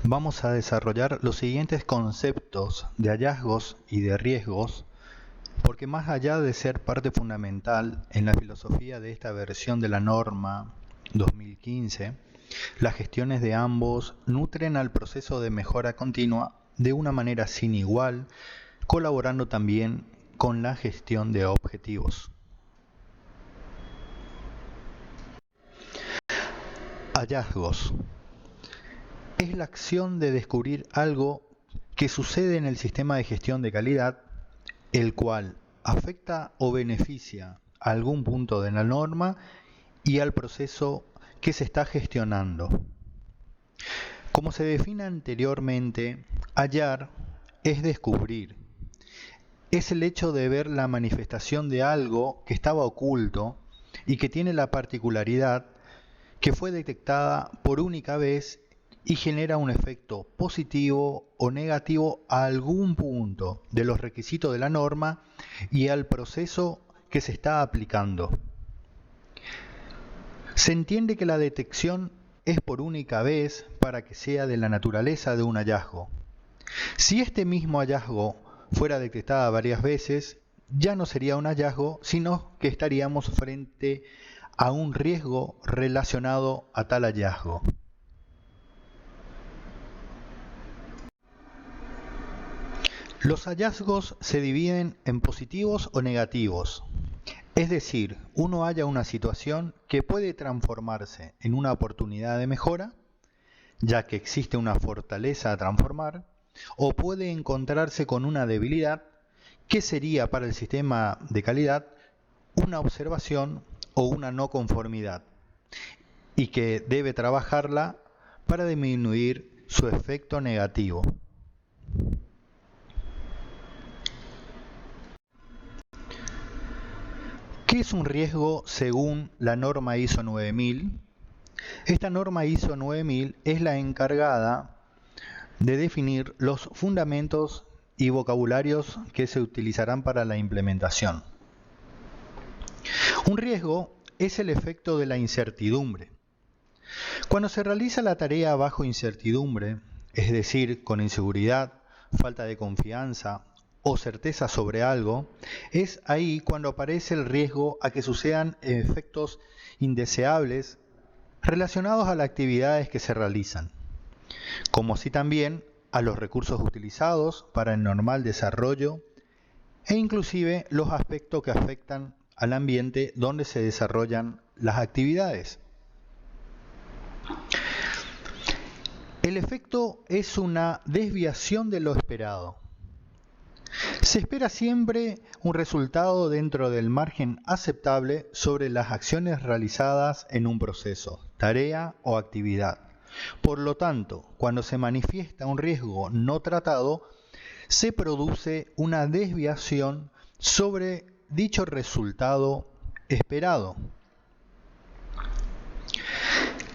Vamos a desarrollar los siguientes conceptos de hallazgos y de riesgos, porque más allá de ser parte fundamental en la filosofía de esta versión de la norma 2015, las gestiones de ambos nutren al proceso de mejora continua de una manera sin igual, colaborando también con la gestión de objetivos. Hallazgos. Es la acción de descubrir algo que sucede en el sistema de gestión de calidad, el cual afecta o beneficia a algún punto de la norma y al proceso que se está gestionando. Como se define anteriormente, hallar es descubrir. Es el hecho de ver la manifestación de algo que estaba oculto y que tiene la particularidad que fue detectada por única vez y genera un efecto positivo o negativo a algún punto de los requisitos de la norma y al proceso que se está aplicando. Se entiende que la detección es por única vez para que sea de la naturaleza de un hallazgo. Si este mismo hallazgo fuera detectada varias veces, ya no sería un hallazgo, sino que estaríamos frente a un riesgo relacionado a tal hallazgo. Los hallazgos se dividen en positivos o negativos. Es decir, uno halla una situación que puede transformarse en una oportunidad de mejora, ya que existe una fortaleza a transformar, o puede encontrarse con una debilidad, que sería para el sistema de calidad una observación o una no conformidad, y que debe trabajarla para disminuir su efecto negativo. ¿Qué es un riesgo según la norma ISO 9000? Esta norma ISO 9000 es la encargada de definir los fundamentos y vocabularios que se utilizarán para la implementación. Un riesgo es el efecto de la incertidumbre. Cuando se realiza la tarea bajo incertidumbre, es decir, con inseguridad, falta de confianza o certeza sobre algo, es ahí cuando aparece el riesgo a que sucedan efectos indeseables relacionados a las actividades que se realizan, como así también a los recursos utilizados para el normal desarrollo e inclusive los aspectos que afectan al ambiente donde se desarrollan las actividades. El efecto es una desviación de lo esperado. Se espera siempre un resultado dentro del margen aceptable sobre las acciones realizadas en un proceso, tarea o actividad. Por lo tanto, cuando se manifiesta un riesgo no tratado, se produce una desviación sobre dicho resultado esperado.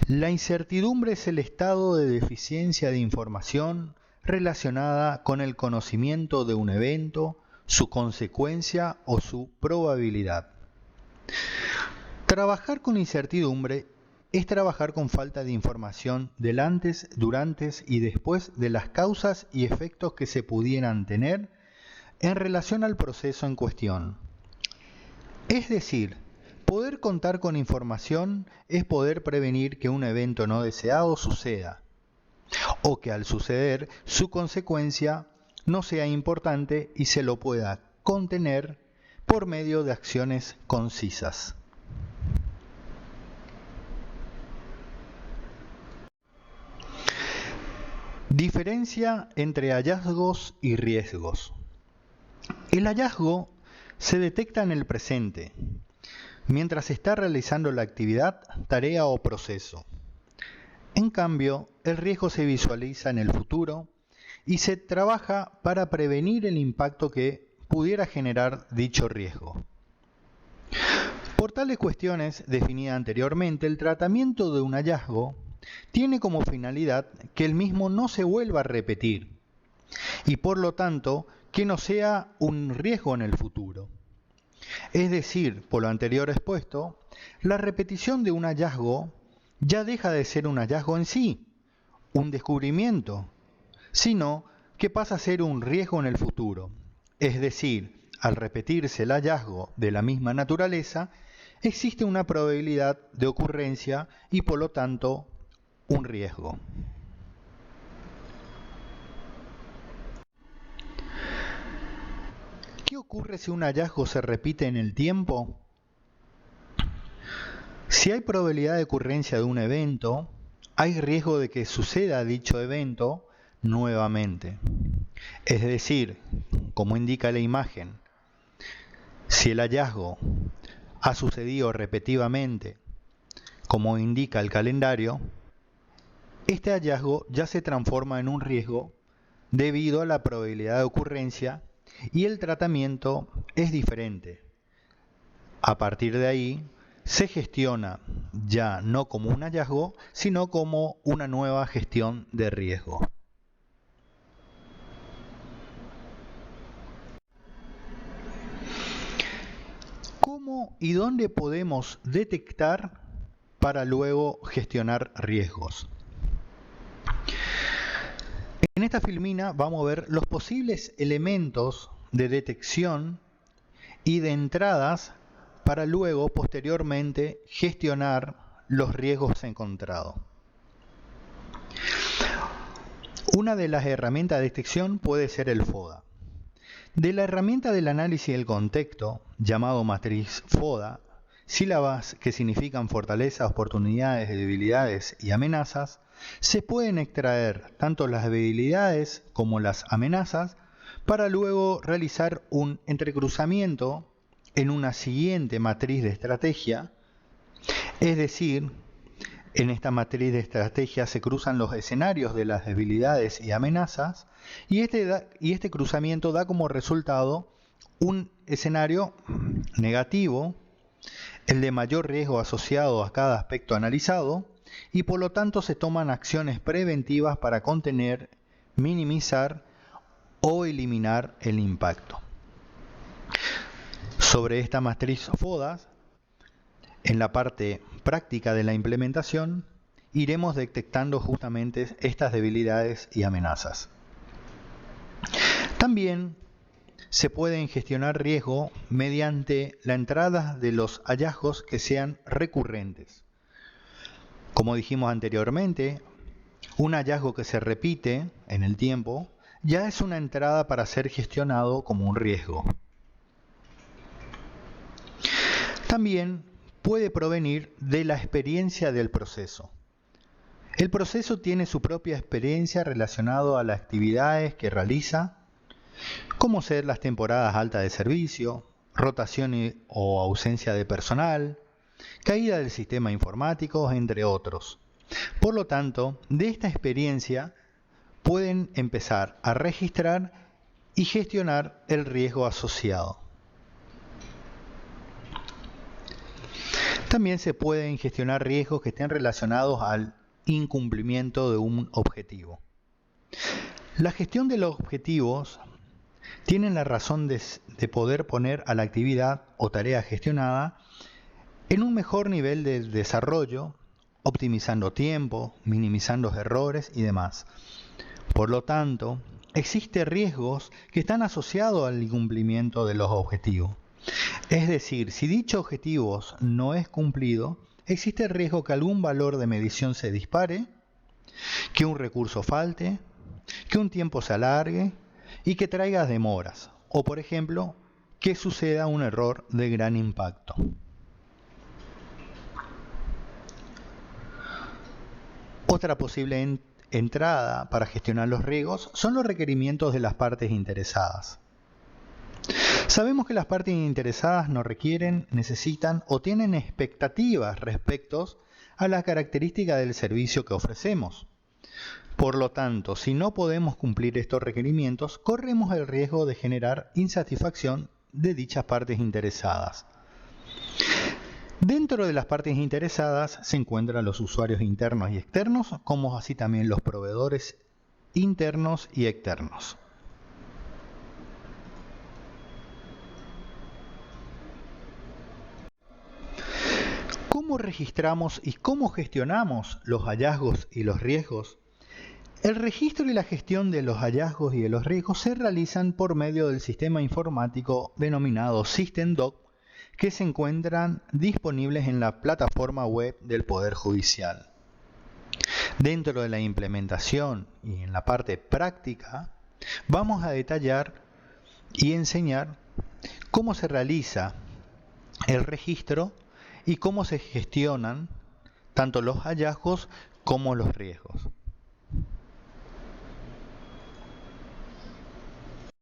La incertidumbre es el estado de deficiencia de información relacionada con el conocimiento de un evento, su consecuencia o su probabilidad. Trabajar con incertidumbre es trabajar con falta de información del antes, durante y después de las causas y efectos que se pudieran tener en relación al proceso en cuestión. Es decir, poder contar con información es poder prevenir que un evento no deseado suceda, o que al suceder su consecuencia no sea importante y se lo pueda contener por medio de acciones concisas. Diferencia entre hallazgos y riesgos. El hallazgo se detecta en el presente, mientras se está realizando la actividad, tarea o proceso. En cambio, el riesgo se visualiza en el futuro y se trabaja para prevenir el impacto que pudiera generar dicho riesgo. Por tales cuestiones definidas anteriormente, el tratamiento de un hallazgo tiene como finalidad que el mismo no se vuelva a repetir y por lo tanto que no sea un riesgo en el futuro. Es decir, por lo anterior expuesto, la repetición de un hallazgo ya deja de ser un hallazgo en sí, un descubrimiento, sino que pasa a ser un riesgo en el futuro. Es decir, al repetirse el hallazgo de la misma naturaleza, existe una probabilidad de ocurrencia y por lo tanto un riesgo. ¿Qué ocurre si un hallazgo se repite en el tiempo? Si hay probabilidad de ocurrencia de un evento, hay riesgo de que suceda dicho evento nuevamente. Es decir, como indica la imagen, si el hallazgo ha sucedido repetidamente, como indica el calendario, este hallazgo ya se transforma en un riesgo debido a la probabilidad de ocurrencia y el tratamiento es diferente. A partir de ahí, se gestiona ya no como un hallazgo, sino como una nueva gestión de riesgo. ¿Cómo y dónde podemos detectar para luego gestionar riesgos? En esta filmina vamos a ver los posibles elementos de detección y de entradas para luego, posteriormente, gestionar los riesgos encontrados. Una de las herramientas de detección puede ser el FODA. De la herramienta del análisis del contexto, llamado matriz FODA, sílabas que significan fortalezas, oportunidades, debilidades y amenazas, se pueden extraer tanto las debilidades como las amenazas para luego realizar un entrecruzamiento en una siguiente matriz de estrategia, es decir, en esta matriz de estrategia se cruzan los escenarios de las debilidades y amenazas y este cruzamiento da como resultado un escenario negativo, el de mayor riesgo asociado a cada aspecto analizado, y por lo tanto se toman acciones preventivas para contener, minimizar o eliminar el impacto. Sobre esta matriz FODA, en la parte práctica de la implementación, iremos detectando justamente estas debilidades y amenazas. También se pueden gestionar riesgo mediante la entrada de los hallazgos que sean recurrentes. Como dijimos anteriormente, un hallazgo que se repite en el tiempo ya es una entrada para ser gestionado como un riesgo. También puede provenir de la experiencia del proceso. El proceso tiene su propia experiencia relacionada a las actividades que realiza, como ser las temporadas altas de servicio, rotación o ausencia de personal, caída del sistema informático, entre otros. Por lo tanto, de esta experiencia pueden empezar a registrar y gestionar el riesgo asociado. También se pueden gestionar riesgos que estén relacionados al incumplimiento de un objetivo. La gestión de los objetivos tiene la razón de poder poner a la actividad o tarea gestionada en un mejor nivel de desarrollo, optimizando tiempo, minimizando errores y demás. Por lo tanto, existen riesgos que están asociados al incumplimiento de los objetivos. Es decir, si dicho objetivo no es cumplido, existe el riesgo que algún valor de medición se dispare, que un recurso falte, que un tiempo se alargue y que traiga demoras, o por ejemplo, que suceda un error de gran impacto. Otra posible entrada para gestionar los riesgos son los requerimientos de las partes interesadas. Sabemos que las partes interesadas nos requieren, necesitan o tienen expectativas respecto a las características del servicio que ofrecemos. Por lo tanto, si no podemos cumplir estos requerimientos, corremos el riesgo de generar insatisfacción de dichas partes interesadas. Dentro de las partes interesadas se encuentran los usuarios internos y externos, como así también los proveedores internos y externos. ¿Cómo registramos y cómo gestionamos los hallazgos y los riesgos? El registro y la gestión de los hallazgos y de los riesgos se realizan por medio del sistema informático denominado SystemDoc, que se encuentran disponibles en la plataforma web del Poder Judicial. Dentro de la implementación y en la parte práctica, vamos a detallar y enseñar cómo se realiza el registro y cómo se gestionan tanto los hallazgos como los riesgos.